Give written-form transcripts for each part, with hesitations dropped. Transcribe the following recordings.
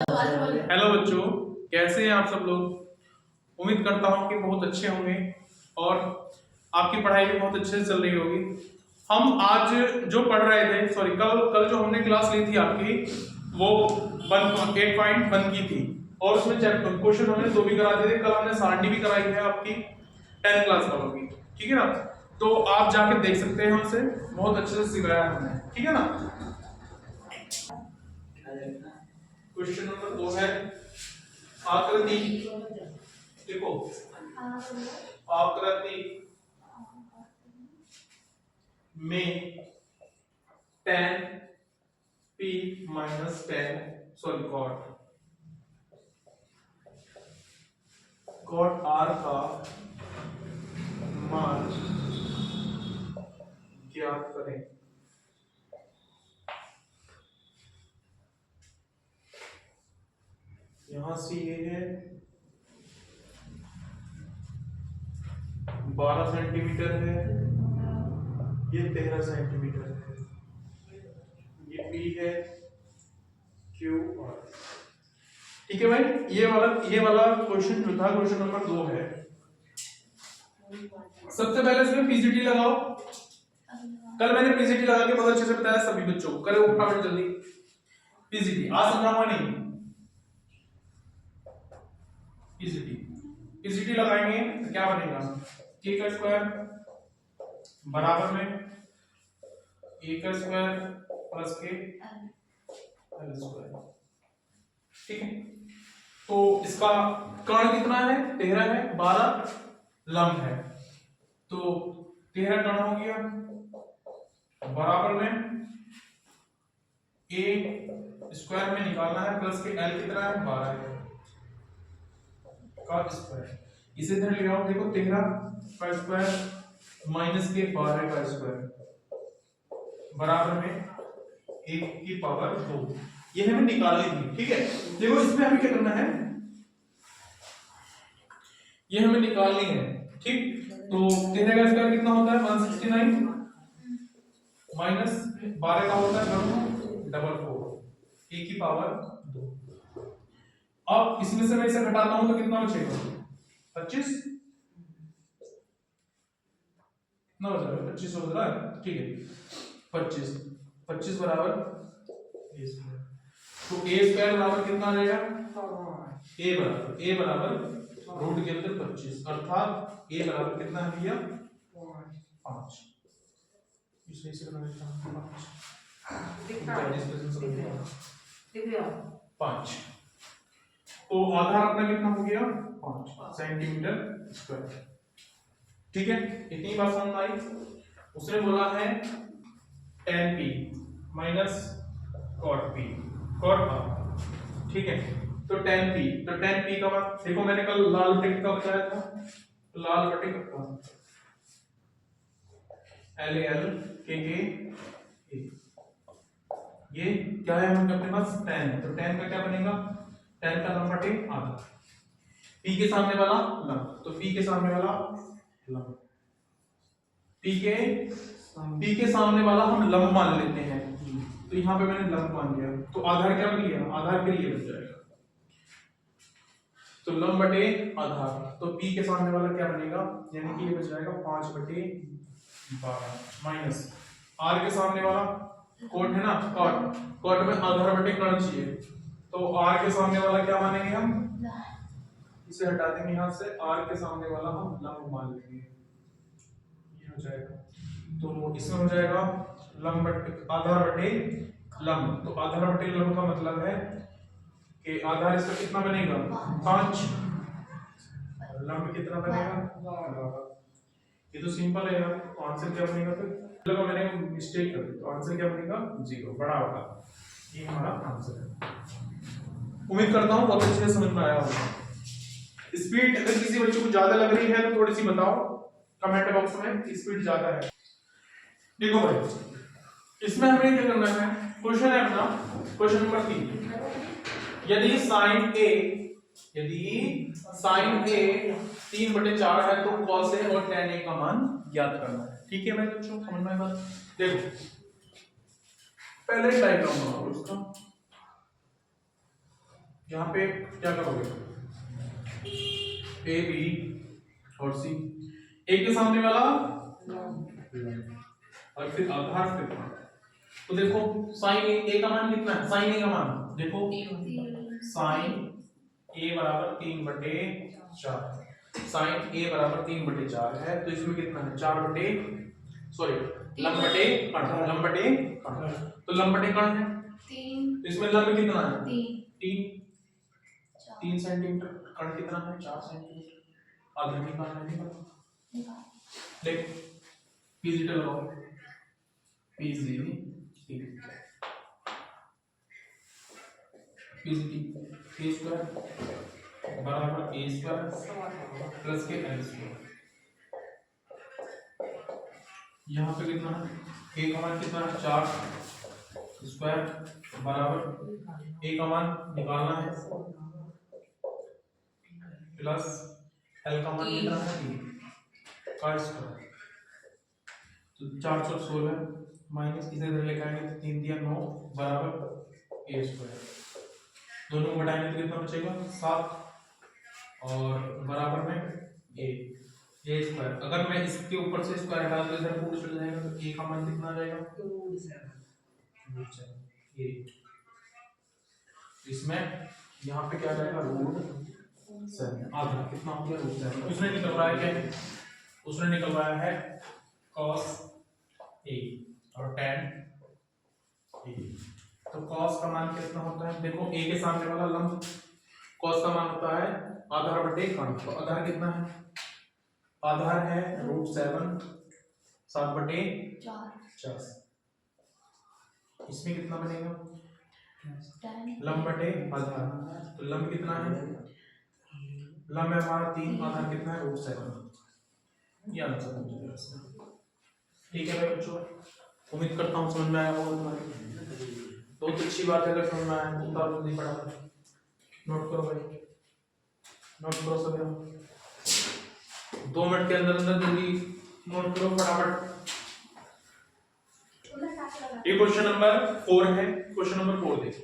Hello बच्चों, कैसे हैं आप सब लोग। उम्मीद करता हूं कि बहुत अच्छे होंगे और आपकी पढ़ाई भी बहुत अच्छे से चल रही होगी। हम आज जो पढ़ रहे थे, सॉरी कल कल जो हमने क्लास ली थी आपकी, वो 8.1 की थी और उसमें क्वेश्चन हमने दो भी करा दिए थे। कल हमने सारणी भी कराई है आपकी 10th क्लास वालों की, ठीक है ना। तो आप जाके देख सकते हैं, हमसे बहुत अच्छे से सिखाया हमने, ठीक है ना। क्वेश्चन नंबर 2 है आकृति। देखो, आकृति में tan p minus tan sorry cot r का मान ज्ञात करें। यहां से ये है 12 सेंटीमीटर है, ये 13 सेंटीमीटर है, ये p है, q r। ठीक है भाई, ये वाला क्वेश्चन जो था, क्वेश्चन नंबर 2 है। सबसे पहले इसमें पीसीटी लगाओ। कल मैंने पीसीटी लगा के बहुत अच्छे से बताया सभी बच्चों को। करें फटाफट जल्दी पीसीटी। आज समझाऊंगा नहीं, पीसीटी पीसीटी लगाएंगे तो क्या बनेगा, k का स्क्वायर बराबर में a का square plus k l square. ठीक है, तो इसका कर्ण कितना है, 13 है, 12 लंब है, तो 13 कर्ण हो गया बराबर में a स्क्वायर में निकालना है प्लस के l कितना है, 12 है का स्क्वायर। इसे इधर ले आओ, देखो 13 का स्क्वायर माइनस के 12 का स्क्वायर बराबर में 1 की पावर 2। ये हमें निकालनी थी, ठीक है। देखो इसमें हमें क्या करना है, ये हमें निकालनी है, ठीक। तो 13 का स्क्वायर कितना होता है, 169 माइनस 12 का होता है 444 1 की पावर 2। अब इसमें से मैं इसे घटाता हूं तो कितना बचेगा, 25 कितना बच रहा है, 25 हो रहा है, ठीक है। 25 बराबर a स्क्वायर, तो a स्क्वायर बराबर कितना आ जाएगा, a बराबर रूट के अंदर 25, अर्थात a बराबर कितना है भैया, 5। इसे इसे करना है 5। तो आधार अपना कितना हो गया, 5 सेंटीमीटर स्क्वायर। ठीक है, इतनी बात समझ आई। उसने बोला है tan p minus cot p cot r, ठीक है। तो tan p का मान देखो, मैंने कल लाल बटे का बताया था, लाल बटे का l l k k a, ये क्या है अपने पास tan, तो tan का क्या बनेगा, tan का लंब बटे आधा, p के सामने वाला लंब, तो p के सामने वाला लंब, p के सामने वाला हम लंब मान लेते हैं, तो यहाँ पे मैंने लंब मान लिया, तो आधार क्या बन गया, आधार फिर ये बन जाएगा, तो लंब बटे आधार, तो p के सामने वाला क्या बनेगा, यानी कि ये बच जाएगा 5 बटे 12 माइनस r के सामने वाला कोट है ना, कोट में आधार बटे कर्ण चाहिए, तो r के सामने वाला क्या मानेंगे हम, इसे हटा देंगे यहाँ से, r के सामने वाला हम लंब मान लेंगे, ये हो जाएगा। तो इसमें हो जाएगा लंब बटे आधार बटे लंब, तो आधार बटे लंब का मतलब है कि आधार इसका कितना बनेगा, 5, लंब कितना बनेगा, ये तो सिंपल है यार। तो आंसर क्या बनेगा, फिर लगा मैंने मिस्टेक कर दी, तो आंसर क्या बनेगा, 0 बड़ा होगा, ये हमारा आंसर है। उम्मीद करता हूँ बहुत अच्छे से समझ में आया होगा। स्पीड अगर किसी बच्चे को ज्यादा लग रही है तो थोड़ी सी बताओ कमेंट बॉक्स में, स्पीड ज्यादा है। देखो भाई, इसमें हमें क्या करना है, क्वेश्चन है अपना क्वेश्चन नंबर 3। यदि साइन ए 3/4 है तो cos a और tan a का मान ज्ञात करना है। ठीक है मेरे बच्चों, समझ में आया। देखो पहले डायग्राम बनाओ उसका, यहाँ पे क्या करोगे, ए बी और सी, ए के सामने वाला और फिर आधार फिर मान। तो देखो साइन ए का मान कितना है, साइन ए का मान देखो साइन ए बराबर 3/4, साइन ए बराबर 3/4 है, तो इसमें कितना है 4 सॉरी लंब बटे कर्ण, लंब बटे कर्ण, तो लंब बटे कर्ण है 3, तो इसमें लंब कितना है 3 सेंटीमीटर, कर्ण कितना है 4 सेंटीमीटर, आधा निकालना है, निकाल देख पीजीटी लगाओ, पीजीटी पीजीटी a स्क्वायर बराबर a स्क्वायर प्लस के l स्क्वायर, यहाँ पे कितना है a का मान कितना है 4 स्क्वायर बराबर a का मान निकालना है प्लस l का मान कितना है 3 का स्क्वायर, तो 416 माइनस इसे इधर लेकर आएंगे तो 3 दिया 9 बराबर a स्क्वायर, दोनों को घटाएंगे तो कितना बचेगा 7 और बराबर में a स्क्वायर, अगर मैं इसके ऊपर से स्क्वायर हटा दूं इधर रूट चल जाएगा तो a का मान कितना आ जाएगा रूट 7, इसमें यहाँ पे क्या जाएगा रूट 7, आधा कितना हो गया रूट 7, उसने निकलवाया क्या है, उसने निकलवाया है cos a और tan a, तो cos का मान कितना होता है, देखो a के सामने वाला लंब cos का मान होता है आधार बटे कर्ण, तो आधार कितना है, आधार है रूट 7/4, इसमें कितना बनेगा लंब बटे आधार, तो लंब कितना है, लंब है हमारा 3, आधार कितना है रूट 7, ये आंसर हो जाएगा इसका। ठीक है भाई बच्चों, उम्मीद करता हूँ समझ में आया होगा तुम्हारे, बहुत अच्छी बात है अगर समझ में आया, उतार जल्दी पढ़ा, नोट करो भाई, नोट करो सब, 2 मिनट के अंदर अंदर जल्दी नोट करो फटाफट। ये क्वेश्चन नंबर 4 है, क्वेश्चन नंबर 4 देखो,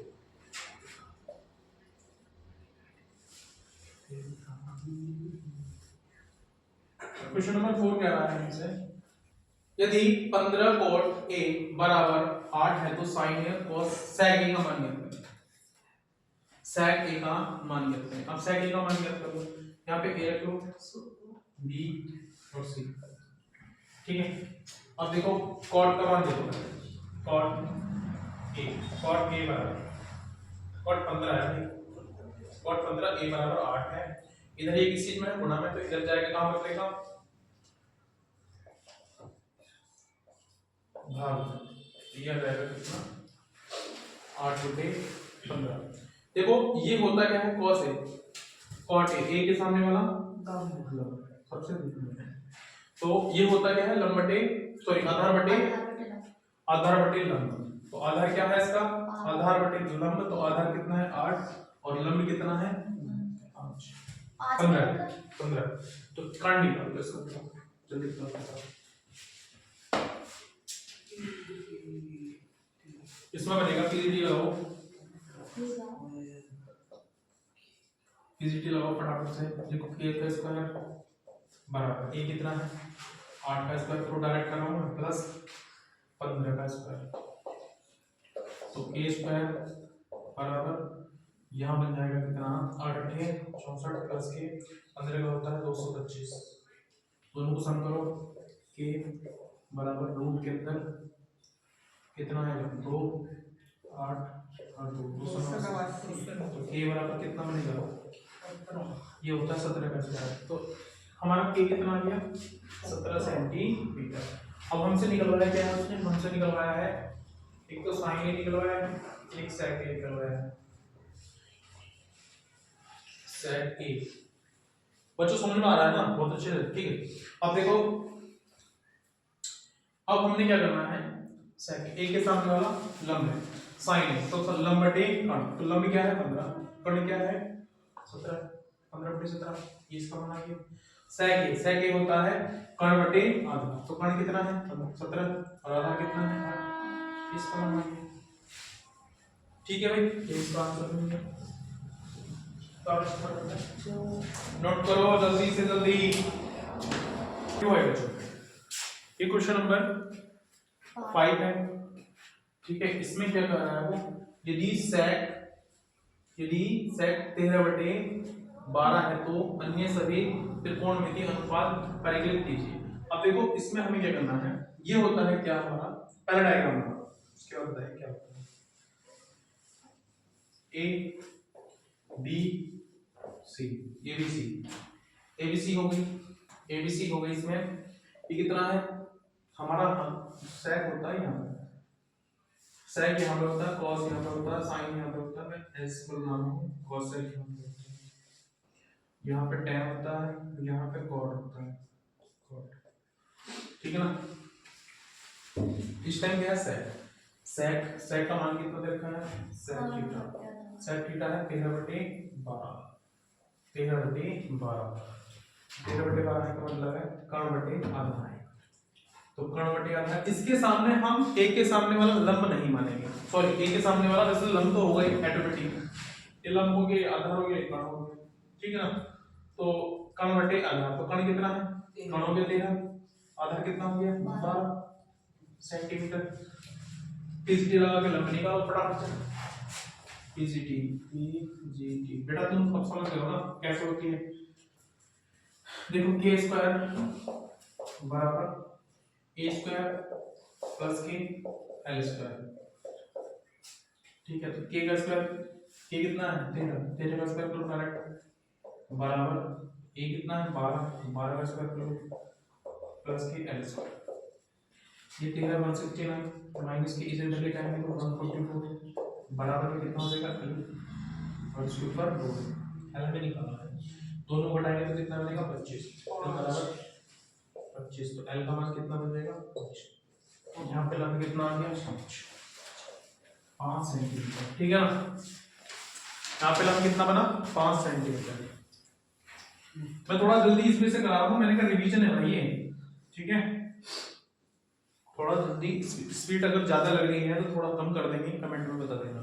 क्वेश्चन नंबर 4 कह रहा है हमसे, यदि 15 cot a बराबर 8 है तो sin a cos sec a का मान ज्ञात करें, sec a का मान ज्ञात करें, अब sec a का मान ज्ञात करो, यहाँ पे a रख लो b और c, ठीक है, अब देखो cot का मान देखो, cot a बराबर cot 15 है, cot 15 a बराबर 8 है, इधर ये किस चीज में है गुणा में, तो इधर जाएगा कहां पर लेगा भाग, ये आ जाएगा कितना 8/15, देखो ये होता क्या है cos a, cot a के सामने वाला सबसे, तो ये होता क्या है लंब बटे सॉरी आधार बटे लंब, तो आधार क्या है इसका आधार बटे लंब, तो आधार कितना है 8 और लंब कितना है 15, तो कर्ण निकाल लो इसका जल्दी बताओ, इसमें बनेगा पीजीटी लगाओ, पीजीटी लगाओ फटाफट से, देखो a का स्क्वायर बराबर a कितना है 8 का स्क्वायर, तो डायरेक्ट कर रहा हूं मैं प्लस 15 का स्क्वायर, तो a स्क्वायर बराबर यहाँ बन जाएगा कितना 8 64 प्लस के 15 का होता है 225, दोनों को सम करो, k बराबर रूट के अंदर कितना है 2 8 और 2 तो k बराबर कितना बनेगा, ये होता है 17 का स्क्वायर, तो हमारा k कितना आ गया 17 सेंटीमीटर। अब हमसे निकलवाया क्या है, उसने हमसे निकलवाया है एक तो साइन ए निकलवाया है, एक सेक ए निकलवाया है, सेक ए, बच्चों समझ में आ रहा है ना, बहुत अच्छे से, ठीक है। अब देखो अब हमने क्या करना है, सेक ए के सामने वाला लंब है साइन ए, तो लंब बटे कर्ण, तो लंब क्या है 15, कर्ण क्या है 17, 15/17, ये इसका मान आ गया। सेक ए होता है कर्ण बटे आधा, तो कर्ण कितना है 17 और आधा कितना है 8, इसका मान आ गया। ठीक है भाई, ये इसका आंसर बन गया। नोट करो जल्दी से जल्दी। क्यों है बच्चों? ये क्वेश्चन नंबर 5 है, ठीक है। इसमें क्या कर रहा है वो, यदि सेक 13/12 है तो अन्य सभी त्रिकोणमिति अनुपात परिकलित कीजिए। अब देखो इसमें हमें क्या करना है, ये होता है क्या हमारा पहला डायग्राम है, उसके बाद बताएं क्या होता है। ए बी सी, एबीसी हो गई। इसमें ये कितना है हमारा, सेक होता है यहाँ पे, सेक यहाँ पे होता है, कॉस यहाँ पे होता है, साइन यहाँ पे होता है, मैं एस बोल रहा हूँ, कॉसेक यहाँ पे होता है, यहाँ पे tan होता है, यहाँ पे कॉट होता है, कॉट, ठीक है ना। इस टाइम क्या है सेक का मान कितना दे रखा है, सेक थीटा है 13/12, 13/12 का मतलब है कर्ण/आधा है, तो कर्ण/आधा। इसके सामने हम एक के सामने वाला लंब नहीं मानेंगे, सॉरी एक के सामने वाला वैसे लंब तो होगा ही ऑटोमेटिक, ये लंब हो गया, आधार हो गया, कर्ण हो गया, ठीक है ना। तो कर्ण/आधार, तो कर्ण कितना है, कर्ण हो गया 13, आधार कितना हो गया 12 सेंटीमीटर। पीजीटी लगा के लंब निकालो फटाफट से, पीजीटी बेटा तुम अब समझ गए हो ना कैसे होती है। देखो k² बराबर a² प्लस k l², ठीक है। तो k का स्क्वायर, k कितना है 13 का स्क्वायर करो डायरेक्ट, बराबर a कितना है 12 का स्क्वायर करो प्लस k l², ये 13 169 माइनस के इसे इधर लेके आएंगे तो 144 बराबर में कितना हो जाएगा l, और इसके ऊपर 2 l में निकालना है, दोनों को घटाएंगे तो कितना बनेगा 25, l बराबर 25, तो l का मान कितना बन जाएगा 5, यहाँ पे लंब कितना आ गया 5 सेंटीमीटर, ठीक है ना। यहाँ पे लंब कितना बना 5 सेंटीमीटर। मैं थोड़ा जल्दी इसमें से करा रहा हूँ, मैंने कहा रिवीजन है भाई ये, ठीक है। थोड़ा जल्दी, स्पीड अगर ज्यादा लग रही है तो थोड़ा कम कर देंगे, कमेंट में बता देना,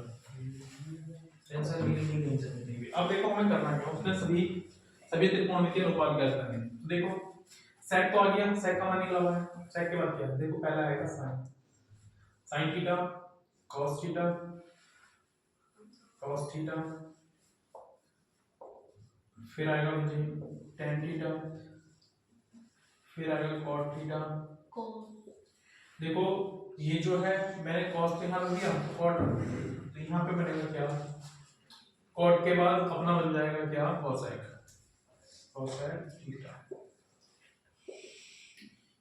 टेंशन नहीं चाहिए। अब देखो हमें करना क्या, उसने सभी त्रिकोणमितीय अनुपात ज्ञात करने हैं। तो देखो सेक तो आ गया, सेक का मान निकला हुआ है, सेक के बाद क्या, देखो पहला आएगा साइन थीटा cos थीटा, फिर आएगा मुझे tan थीटा, फिर आएगा cot थीटा। देखो ये जो है मैंने cos के यहाँ लिया cot, तो यहाँ पे बनेगा क्या, cot के बाद अपना बन जाएगा क्या cosec थीटा।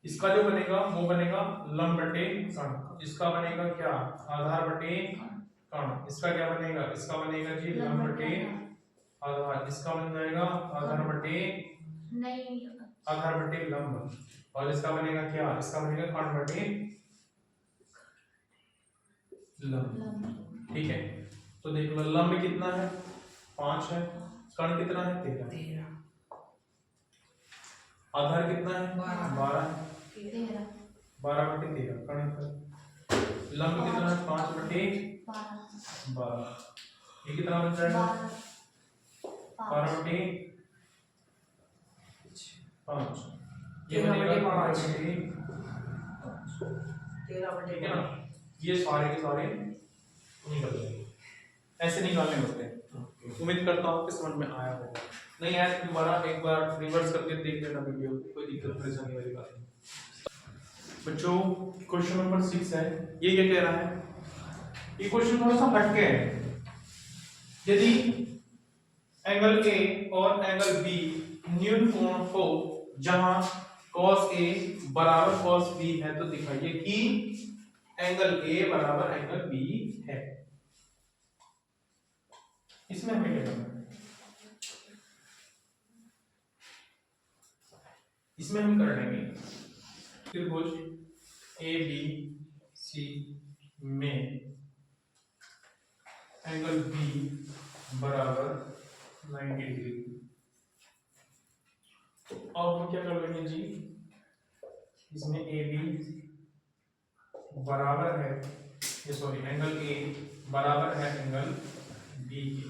इसका जो बनेगा वो बनेगा लंब बटे कर्ण, इसका बनेगा क्या आधार बटे कर्ण, इसका क्या बनेगा, इसका बनेगा जी लंब बटे आधार, इसका बन जाएगा आधार बटे लंब, और इसका बनेगा क्या, इसका बनेगा कर्ण बटे लंब, ठीक है। तो देख लो लंब कितना है 5 है, कर्ण कितना है 13, आधार कितना है 12 है, 12/13 कर्ण, लंब कितना है 5/12, ये कितना बन जाएगा 12/5, ये बनेगा 13/5, ठीक है ना। ये सारे के सारे निकल जाएंगे, ऐसे निकालने होते हैं। उम्मीद करता हूँ कि समझ में आया होगा, नहीं आया तो दोबारा एक बार रिवर्स करके देख लेना वीडियो, कोई दिक्कत परेशानी वाली बात नहीं। बच्चों क्वेश्चन नंबर 6 है, ये क्या कह रहा है, ये क्वेश्चन थोड़ा सा हटके है। यदि एंगल A और एंगल B न्यून कोण हो जहां cos A बराबर cos B है, तो दिखाइए कि एंगल A बराबर एंगल B है। इसमें हमें क्या करना है, इसमें हम कर लेंगे त्रिभुज ABC में एंगल B बराबर 90 डिग्री, और हम क्या कर लेंगे जी, इसमें AB बराबर है, ये सॉरी एंगल A बराबर है एंगल B के,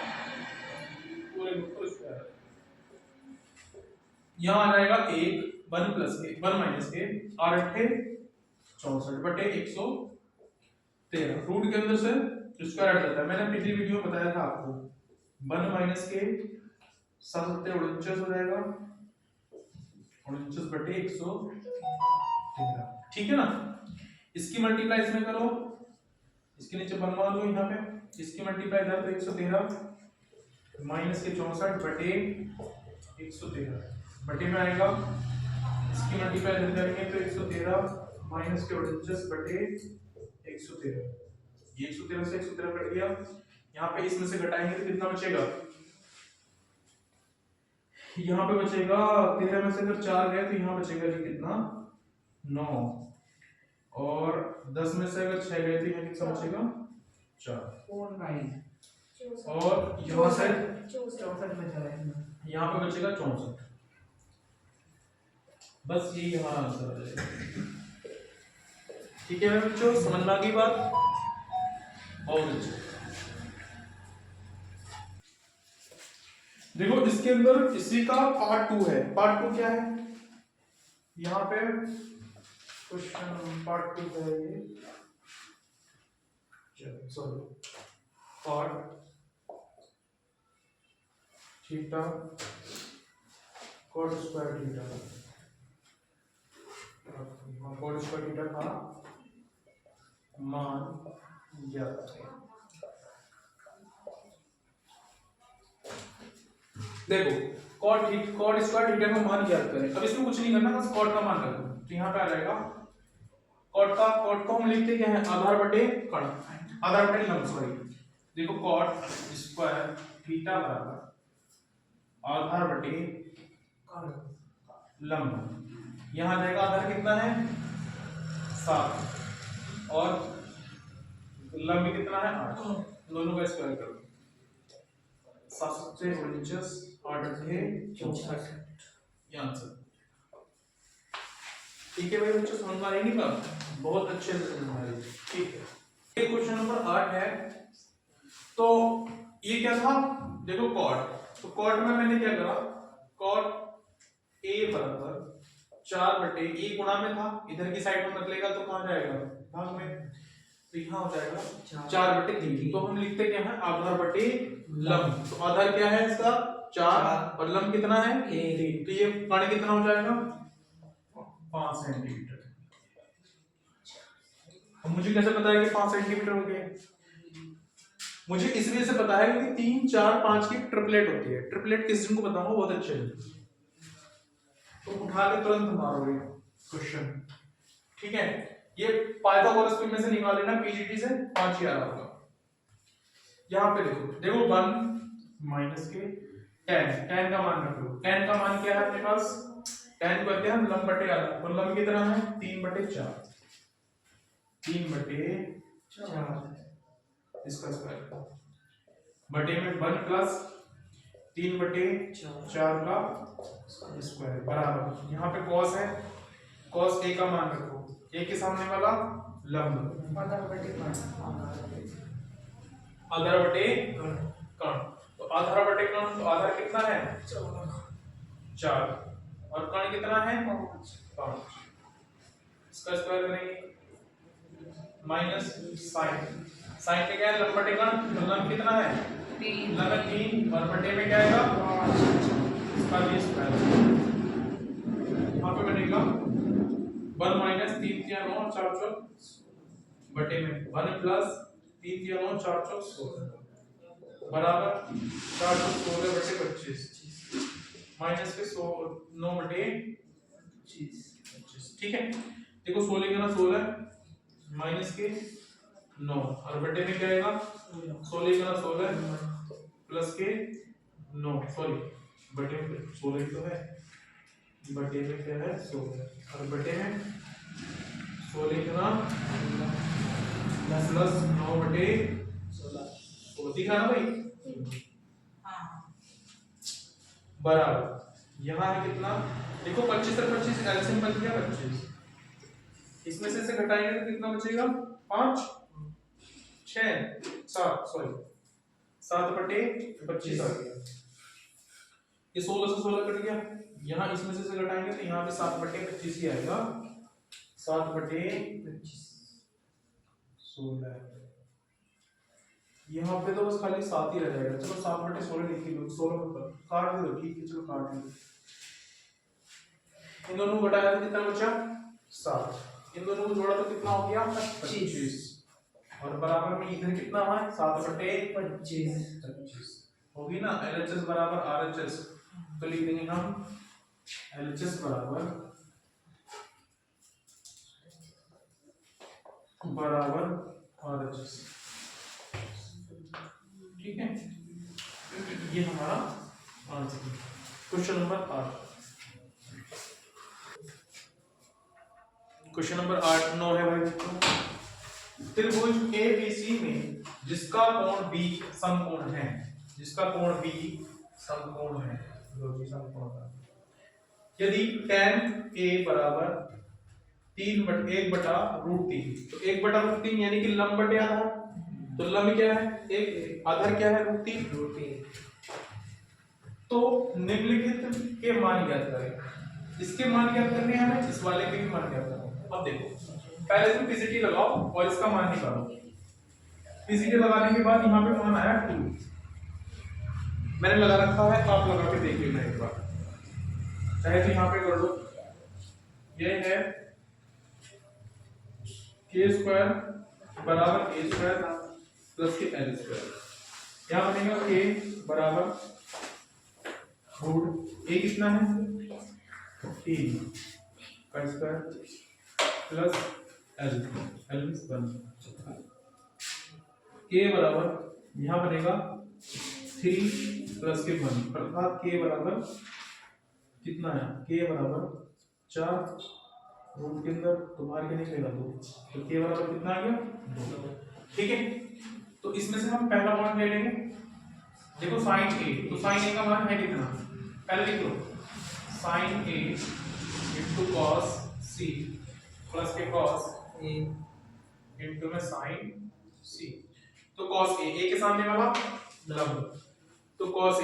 यहाँ आ जाएगा 1 माइनस के 8 64 बटे 113 रूट के अंदर से स्क्वायर हट जाता है। मैंने पिछली वीडियो में बताया था आपको 1 माइनस के 7 हो जाएगा 49 बटे 113 ठीक है ना। इसकी मल्टीप्लाई इसमें करो, इसके नीचे बनवा लो यहाँ पे, इसकी मल्टीप्लाई इधर तो 113 माइनस के 64 बटे 113 बटे में आएगा, इसकी मल्टीप्लाई इधर करेंगे तो 113 माइनस के 49 बटे 113, ये 113 से 113 कट गया। यहाँ पे इसमें से घटाएंगे तो कितना बचेगा, यहाँ पे बचेगा 13 में से अगर 4 गए तो यहाँ बचेगा जी कितना 9, और 10 में से अगर 6 गए तो यहाँ कितना बचेगा 4, 4 9 और यहाँ से 64 बचा है। यहाँ पे बचेगा 64। बस यही हमारा आंसर आ जाएगा। ठीक है मेरे बच्चों, समझ में आ गई बात। और देखो इसके अंदर इसी का पार्ट 2 है। पार्ट 2 क्या है, यहाँ पे क्वेश्चन पार्ट 2 है ये, sorry part theta cot square theta, cot square theta का मान ज्ञात करें। देखो कॉट स्क्वायर थीटा का मान ज्ञात करें। अब इसमें कुछ नहीं करना, बस कॉट का मान रखो तो यहाँ पे आ जाएगा कॉट को हम लिखते क्या है, आधार बटे कण, आधार बटे लंब, सॉरी। देखो कॉट स्क्वायर थीटा बराबर आधार बटे लंब, यहाँ आ जाएगा आधार कितना है 7 और लंब कितना है 8, दोनों का स्क्वायर करो 7 से 49 8 से 64 ये आंसर। ठीक है भाई बच्चों, समझ में आ रही नहीं बात, बहुत अच्छे से समझ में आ रही है। ठीक है, ये क्वेश्चन नंबर 8 है। तो ये क्या था, देखो कॉट, तो कॉट में मैंने क्या करा, कॉट a बराबर 4 बटे ए गुणा में था, इधर की साइड में निकलेगा तो कहां जाएगा भाग में, तो यहाँ हो जाएगा 4 बटे 3। तो हम लिखते क्या है आधार बटे लंब, तो आधार क्या है इसका 4 और लंब कितना है 3, तो ये कण कितना हो जाएगा 5 सेंटीमीटर। अब मुझे कैसे पता है कि 5 सेंटीमीटर हो गए, मुझे इसलिए से पता है कि 3 4 5 की ट्रिपलेट होती है। ट्रिपलेट किस दिन को बताऊंगा बहुत अच्छे से, तो उठा के तुरंत मारोगे क्वेश्चन। ठीक है, ये पाइथागोरस में से निकाल लेना, पीजीटी से 5 ही आ रहा होगा। यहाँ पे देखो 1 माइनस के 10 का मान रख लो। 10 का मान क्या है अपने पास, 10 को क्या लंब बटे आधा, और लंब कितना है 3 बटे 4, 3 बटे 4 इसका स्क्वायर बटे में 1 प्लस 3 बटे 4 का स्क्वायर बराबर, यहाँ पे cos है, cos a का मान रखो, a के सामने वाला लंब आधार बटे कण, तो आधार बटे कण, तो आधार कितना है 4 और कण कितना है 5, इसका स्क्वायर करेंगे माइनस साइन पे क्या है लंब बटे कण, तो लंब कितना है 3 और बटे में क्या आएगा इसका भी स्क्वायर। यहाँ पे बनेगा 1 माइनस 3 3 9 4 4 बटे में 1 प्लस 3 3 9 4 4 16 बराबर 4 4 16 बटे 25 माइनस के 9 बटे 25। ठीक है, देखो 16 का 16 माइनस के 9 और बटे में क्या आएगा 16 का 16 प्लस के 9, सॉरी बटे में 16 तो है, बटे में क्या है 16 और बटे में 16 का प्लस 9 बटे 16 दिखा ना भाई बराबर। यहाँ है कितना, देखो 25 और 25 एलसीएम बच गया 25, इसमें से घटाएंगे तो कितना बचेगा 5 6 7 सॉरी 7 बटे 25 आ गया। ये 16 से 16 कट गया, यहाँ इसमें से घटाएंगे तो यहाँ पे 7/25 ही आएगा, 7/16। यहाँ पे तो बस खाली 7 ही रह जाएगा, चलो 7/16 लिख लो, 16 पर काट दो, ठीक है चलो काट लो। इन दोनों को घटाया तो कितना बचा 7, इन दोनों को जोड़ा तो कितना हो गया 25, और बराबर में इधर कितना हुआ 7/25 होगी ना। LHS बराबर RHS, तो लिख देंगे हम LHS बराबर RHS, ठीक है। ये हमारा आंसर है क्वेश्चन नंबर 8। क्वेश्चन नंबर 8-9 है भाई बच्चों, त्रिभुज ABC में जिसका कोण B समकोण है, जिसका कोण B समकोण है, जो भी समकोण है, यदि tan A बराबर 1/√3, तो 1/√3 यानी कि लंब बटे आधार, तो लंब क्या है 1, आधार क्या है √3, तो निम्नलिखित के मान ज्ञात करें। इसके मान ज्ञात करने हैं हमें, इस वाले के भी मान ज्ञात करना है। अब देखो पहले तुम पीसीटी लगाओ और इसका मान निकालो। पीसीटी लगाने के बाद यहाँ पे मान आया 2, मैंने लगा रखा है, आप लगा के देख लेना एक बार, चाहे तो यहाँ पे कर लो। ये है k² बराबर a² प्लस के l², यहाँ बनेगा k बराबर रूट a कितना है 3 का स्क्वायर प्लस l 1, k बराबर यहाँ बनेगा 3 प्लस के 1, अर्थात k बराबर कितना है, k बराबर 4, रूट के अंदर तो बाहर के निकलेगा 2, तो k बराबर कितना आ गया 2, ठीक है। तो इसमें से हम पहला मान ले लेंगे, देखो sin a, तो sin a का मान है कितना, पहले लिख लो sin a into cos c plus के cos a into में sin c, तो cos a के सामने वाला लंब, तो cos a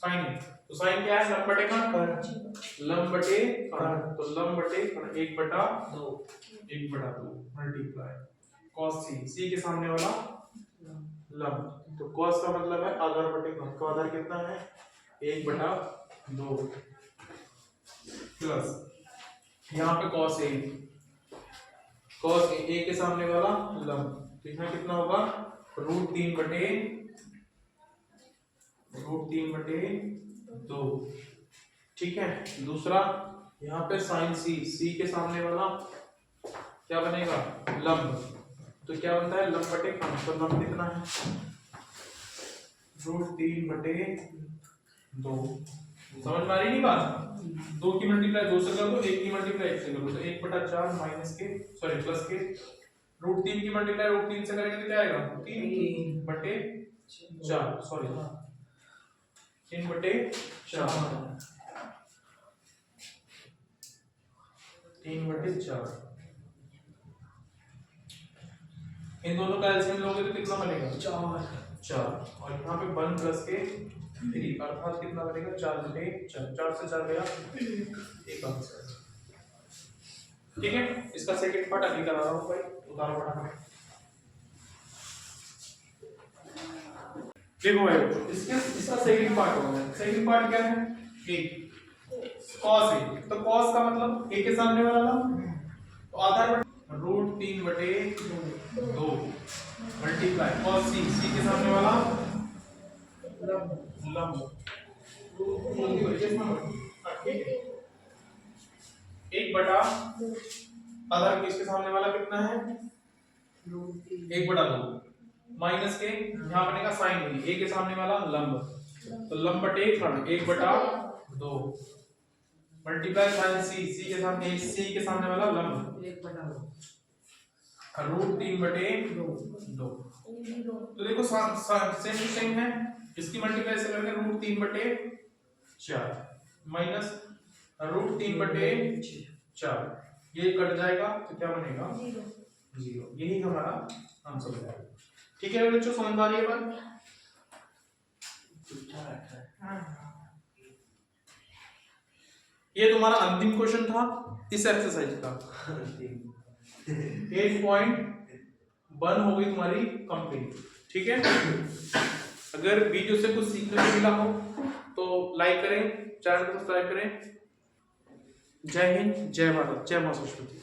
sin a, तो sin क्या है लंब बटे कर्ण, लंब बटे कर्ण, तो लंब बटे कर्ण 1/2 मल्टीप्लाई cos c के सामने वाला लंब, तो cos का मतलब है आधार बटे कर्ण, का आधार कितना है 1/2 प्लस यहाँ पे cos a के सामने वाला लंब, तो यहाँ कितना होगा √3/2, ठीक है। दूसरा यहाँ पे sin c के सामने वाला क्या बनेगा लंब, तो क्या बनता है लंब बटे कर्ण, तो लंब कितना है √3/2, समझ में आ रही नहीं बात, 2 की मल्टीप्लाई 2 से कर दो, 1 की मल्टीप्लाई 1 से कर दो, तो 1/4 माइनस के सॉरी प्लस के √3 की मल्टीप्लाई √3 से करेंगे तो क्या आएगा 3/4 सॉरी 3/4 इन दोनों का एलसीएम लोगे तो कितना बनेगा 4, और यहाँ पे 1 प्लस के 3 अर्थात कितना बनेगा 4/4, 4 से 4 गया 1 आंसर, ठीक है। इसका सेकंड पार्ट अभी करा रहा हूँ भाई, उतारो फटाफट। देखो भाई इसका सेकंड पार्ट होगा, सेकंड पार्ट क्या है एक cos a, तो cos का मतलब a के सामने वाला लंब, तो आधार √3/2 मल्टीप्लाई cos c के सामने वाला लंब, एक बटा आधार किसके सामने वाला कितना है 1/2 माइनस के यहाँ बनेगा sin a के सामने वाला लंब, तो लंब बटे कर्ण 1/2 मल्टीप्लाई sin c के सामने वाला लंब √3/2, तो देखो सेम है, इसकी मल्टीप्लाई से करके √3/4 माइनस √3/4, ये कट जाएगा तो क्या बनेगा 0, यही हमारा आंसर हो जाएगा, ठीक है बच्चों, समझ आ रही है बात। ये तुम्हारा अंतिम क्वेश्चन था इस एक्सरसाइज का। 8.1 हो गई तुम्हारी कंप्लीट। ठीक है, अगर वीडियो से कुछ सीखने को मिला हो तो लाइक करें, चैनल को सब्सक्राइब करें। जय हिंद, जय भारत, जय मां सरस्वती।